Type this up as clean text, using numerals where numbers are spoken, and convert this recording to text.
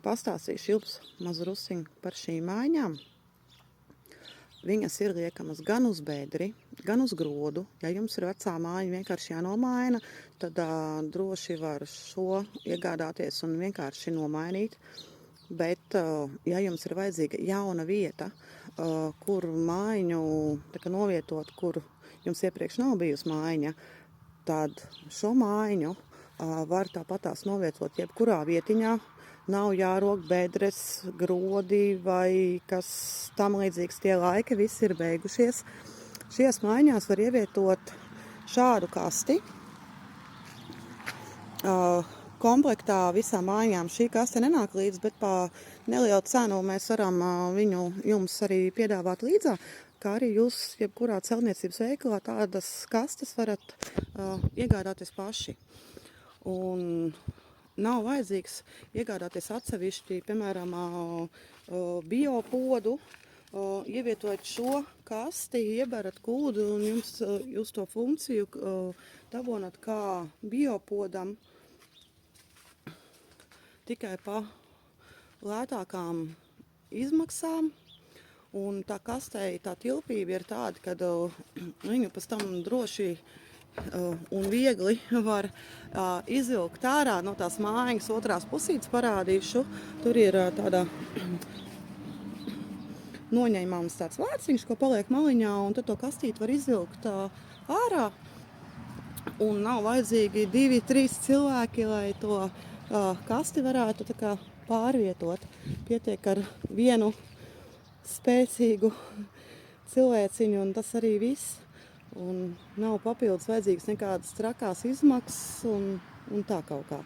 pastāstīšu jums mazrusiņu par šīm maiņām. Viņas ir liekamas gan uz bedri, gan uz grodu. Ja jums ir vecā māja vienkārši jānomaina, tad droši var šo iegādāties un vienkārši nomainīt. Bet, ja jums ir vajadzīga jauna vieta, kur mājiņu novietot, kur jums iepriekš nav bijusi mājiņa, tad šo mājiņu var tāpatās novietot jebkurā vietiņā. Nav jārok bedres, grodi vai kas tam līdzīgs. Tie laiki visi ir beigušies. Šajās mājiņās var ievietot šādu kasti. Komplektā visām mājām šī kaste nenāk līdz, bet pa nelielu cenu mēs varam viņu jums arī piedāvāt līdzā, kā arī jūs jebkurā celtniecības veikalā tādas kastes varat iegādāties paši. Un nav vajadzīgs iegādāties atsevišķi, piemēram, biopodu, ievietojot šo kasti, ieberat kūdu un jūs to funkciju dabonat kā biopodam. Tikai pa lētākām izmaksām, un tā kastei tā tilpība ir tāda, ka viņu pēc tam droši un viegli var izvilkt ārā no tās mājiņas otrās pusītes parādīšu. Tur ir tāda noņemams tāds vārciņš, ko paliek maliņā, un tad to kastīti var izvilkt ārā. Un nav vajadzīgi 2-3 cilvēki, lai to kasti varētu pārvietot. Pietiek ar vienu spēcīgu cilvēciņu, un tas arī viss. Un nav papildus vajadzīgas nekādas trakās izmaksas un tā kaut kā.